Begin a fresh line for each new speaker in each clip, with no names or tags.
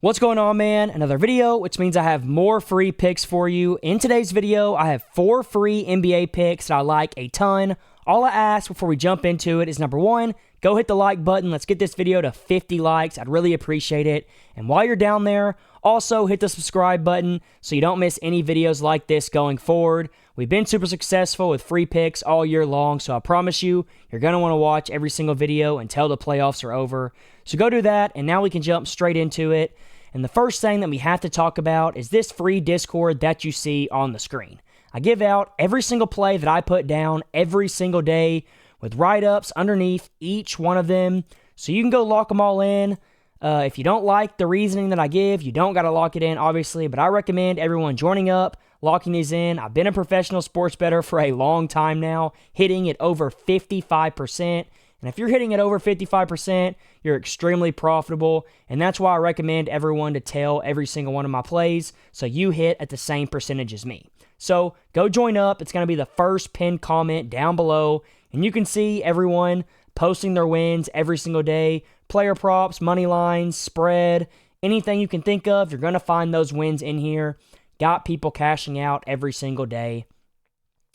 What's going on, man? Another video, which means I have more free picks for you. In today's video, I have 4 free NBA picks that I like a ton. All I ask before we jump into it is number 1, go hit the like button. Let's get this video to 50 likes. I'd really appreciate it. And while you're down there, also hit the subscribe button so you don't miss any videos like this going forward. We've been super successful with free picks all year long, so I promise you, you're going to want to watch every single video until the playoffs are over. So go do that, and now we can jump straight into it. And the first thing that we have to talk about is this free Discord that you see on the screen. I give out every single play that I put down every single day with write-ups underneath each one of them. So you can go lock them all in. If you don't like the reasoning that I give, you don't got to lock it in, obviously. But I recommend everyone joining up, locking these in. I've been a professional sports bettor for a long time now, hitting it over 55%. And if you're hitting it over 55%, you're extremely profitable. And that's why I recommend everyone to tell every single one of my plays so you hit at the same percentage as me. So go join up. It's going to be the first pinned comment down below. And you can see everyone posting their wins every single day. Player props, money lines, spread, anything you can think of. You're going to find those wins in here. Got people cashing out every single day.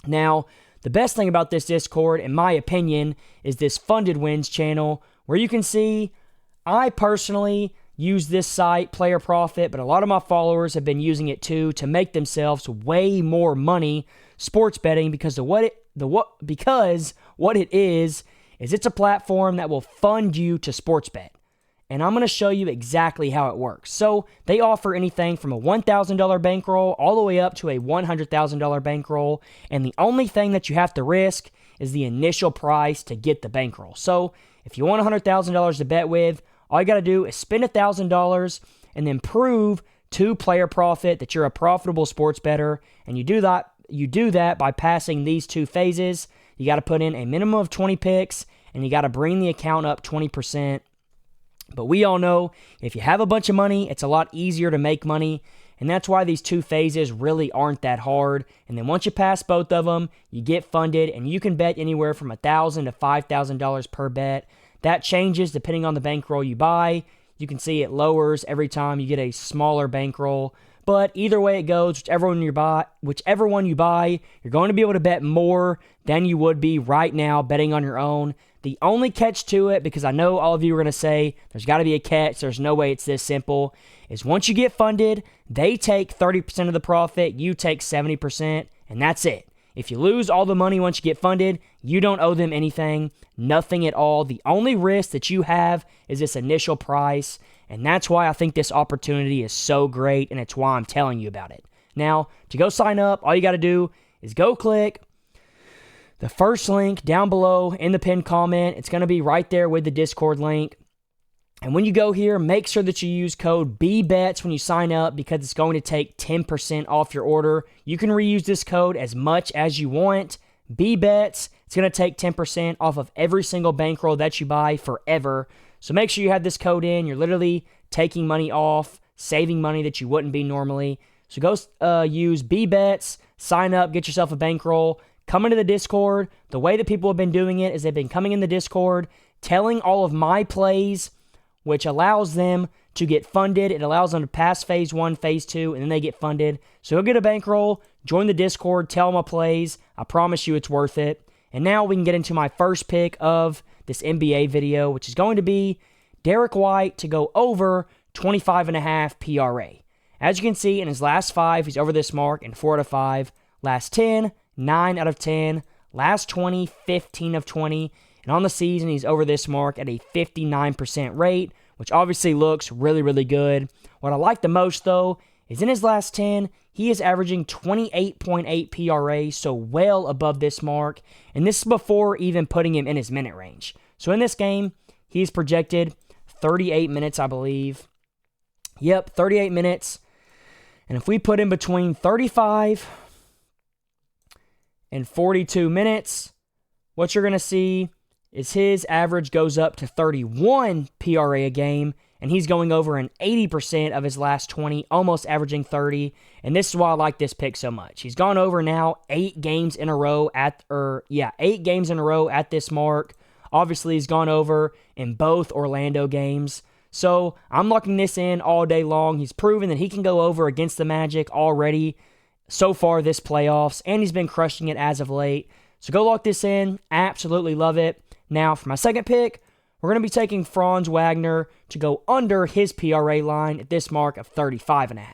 Now, the best thing about this Discord, in my opinion, is this Funded Wins channel, where you can see I personally use this site, Player Profit, but a lot of my followers have been using it too to make themselves way more money sports betting because what it is it's a platform that will fund you to sports bet. And I'm going to show you exactly how it works. So they offer anything from a $1,000 bankroll all the way up to a $100,000 bankroll. And the only thing that you have to risk is the initial price to get the bankroll. So if you want $100,000 to bet with, all you got to do is spend $1,000 and then prove to Player Profit that you're a profitable sports bettor. And you do that by passing these 2 phases. You got to put in a minimum of 20 picks and you got to bring the account up 20%. But we all know if you have a bunch of money, it's a lot easier to make money. And that's why these 2 phases really aren't that hard. And then once you pass both of them, you get funded and you can bet anywhere from $1,000 to $5,000 per bet. That changes depending on the bankroll you buy. You can see it lowers every time you get a smaller bankroll. But either way it goes, whichever one you buy, you're going to be able to bet more than you would be right now betting on your own. The only catch to it, because I know all of you are going to say, there's got to be a catch, there's no way it's this simple, is once you get funded, they take 30% of the profit, you take 70%, and that's it. If you lose all the money once you get funded, you don't owe them anything, nothing at all. The only risk that you have is this initial price, and that's why I think this opportunity is so great, and it's why I'm telling you about it. Now, to go sign up, all you got to do is go click the first link down below in the pinned comment. It's going to be right there with the Discord link. And when you go here, make sure that you use code BBETS when you sign up because it's going to take 10% off your order. You can reuse this code as much as you want. BBETS, it's going to take 10% off of every single bankroll that you buy forever. So make sure you have this code in. You're literally taking money off, saving money that you wouldn't be normally. So go use BBETS, sign up, get yourself a bankroll. Come into the Discord. The way that people have been doing it is they've been coming in the Discord, telling all of my plays, which allows them to get funded. It allows them to pass phase 1, phase 2, and then they get funded. So go get a bankroll, join the Discord, tell my plays. I promise you it's worth it. And now we can get into my first pick of this NBA video, which is going to be Derrick White to go over 25.5 PRA. As you can see, in his last 5, he's over this mark in 4 out of 5. Last 10, 9 out of 10. Last 20, 15 of 20. And on the season, he's over this mark at a 59% rate, which obviously looks really, really good. What I like the most, though, is in his last 10, he is averaging 28.8 PRA, so well above this mark. And this is before even putting him in his minute range. So in this game, he's projected 38 minutes, I believe. Yep, 38 minutes. And if we put him between 35 and 42 minutes, what you're going to see is his average goes up to 31 PRA a game, and he's going over an 80% of his last 20, almost averaging 30, and this is why I like this pick so much. He's gone over now 8 games in a row at this mark. Obviously, he's gone over in both Orlando games, So I'm locking this in all day long. He's proven that he can go over against the Magic already so far this playoffs, and he's been crushing it as of late. So go lock this in. Absolutely love it. Now for my second pick, we're going to be taking Franz Wagner to go under his PRA line at this mark of 35.5.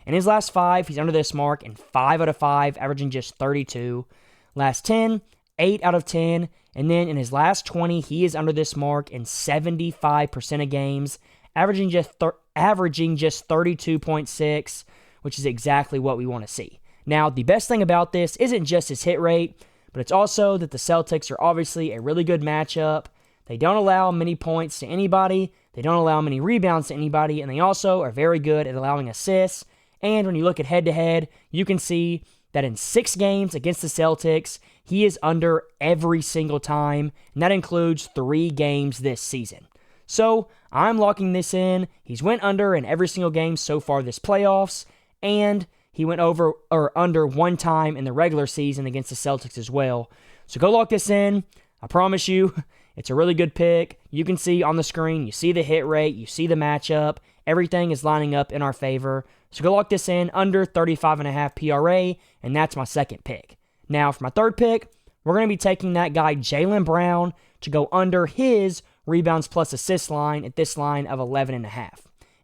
In his last 5, he's under this mark in 5 out of 5, averaging just 32. Last 10, 8 out of 10. And then in his last 20, he is under this mark in 75% of games, averaging just 32.6, which is exactly what we want to see. Now, the best thing about this isn't just his hit rate, but it's also that the Celtics are obviously a really good matchup. They don't allow many points to anybody. They don't allow many rebounds to anybody. And they also are very good at allowing assists. And when you look at head-to-head, you can see that in 6 games against the Celtics, he is under every single time. And that includes 3 games this season. So I'm locking this in. He's went under in every single game so far this playoffs. And he went over or under 1 time in the regular season against the Celtics as well. So go lock this in. I promise you, it's a really good pick. You can see on the screen, you see the hit rate, you see the matchup. Everything is lining up in our favor. So go lock this in under 35.5 PRA, and that's my second pick. Now for my third pick, we're going to be taking that guy Jaylen Brown to go under his rebounds plus assists line at this line of 11.5.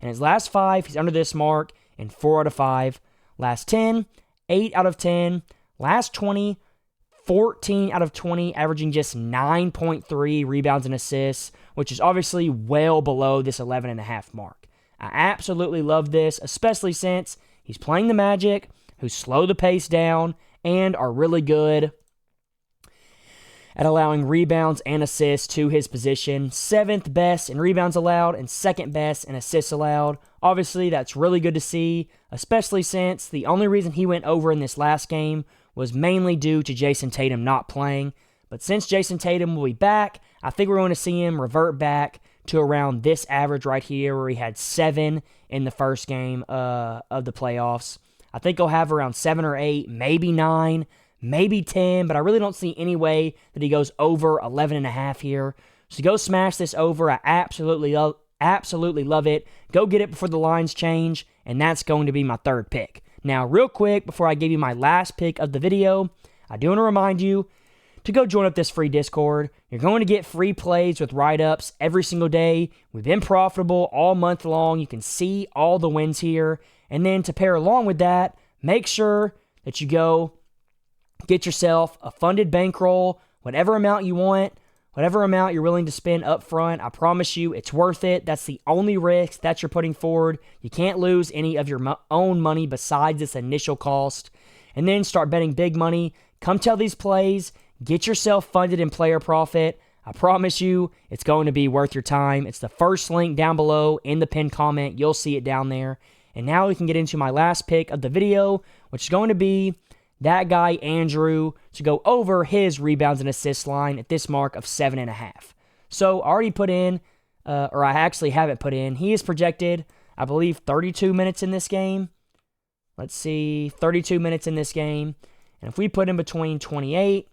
In his last 5, he's under this mark in 4 out of 5. Last 10, 8 out of 10. Last 20, 14 out of 20, averaging just 9.3 rebounds and assists, which is obviously well below this 11.5 mark. I absolutely love this, especially since he's playing the Magic, who slow the pace down and are really good at allowing rebounds and assists to his position. 7th best in rebounds allowed and 2nd best in assists allowed. Obviously, that's really good to see, especially since the only reason he went over in this last game was mainly due to Jason Tatum not playing. But since Jason Tatum will be back, I think we're going to see him revert back to around this average right here where he had 7 in the first game of the playoffs. I think he'll have around 7 or 8, maybe 9, maybe 10, but I really don't see any way that he goes over 11.5 here. So go smash this over. I absolutely love it. Go get it before the lines change, and that's going to be my third pick. Now, real quick, before I give you my last pick of the video, I do want to remind you to go join up this free Discord. You're going to get free plays with write-ups every single day. We've been profitable all month long. You can see all the wins here. And then to pair along with that, make sure that you go get yourself a funded bankroll, whatever amount you want, whatever amount you're willing to spend up front. I promise you it's worth it. That's the only risk that you're putting forward. You can't lose any of your own money besides this initial cost. And then start betting big money. Come tell these plays. Get yourself funded in player profit. I promise you it's going to be worth your time. It's the first link down below in the pinned comment. You'll see it down there. And now we can get into my last pick of the video, which is going to be that guy Andrew to go over his rebounds and assists line at this mark of 7.5. So I already put in, or I actually haven't put in, he is projected, I believe, 32 minutes in this game. Let's see, 32 minutes in this game. And if we put in between 28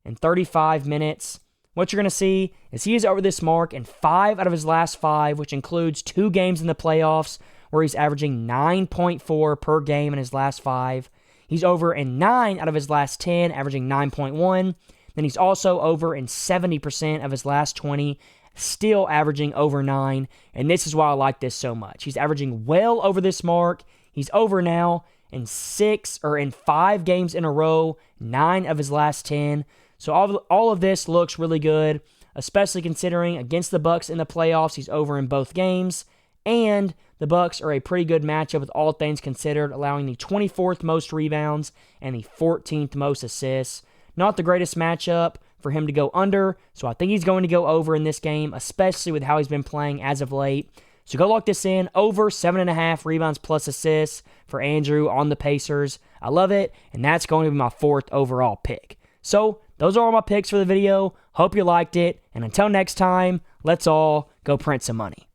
and 35 minutes, what you're going to see is he is over this mark in 5 out of his last 5, which includes 2 games in the playoffs where he's averaging 9.4 per game in his last 5. He's over in 9 out of his last 10, averaging 9.1. Then he's also over in 70% of his last 20, still averaging over 9. And this is why I like this so much. He's averaging well over this mark. He's over now in 5 games in a row, 9 of his last 10. So all of this looks really good, especially considering against the Bucks in the playoffs, he's over in both games. And the Bucks are a pretty good matchup with all things considered, allowing the 24th most rebounds and the 14th most assists. Not the greatest matchup for him to go under, so I think he's going to go over in this game, especially with how he's been playing as of late. So go lock this in, over 7.5 rebounds plus assists for Andrew on the Pacers. I love it, and that's going to be my 4th overall pick. So those are all my picks for the video. Hope you liked it, and until next time, let's all go print some money.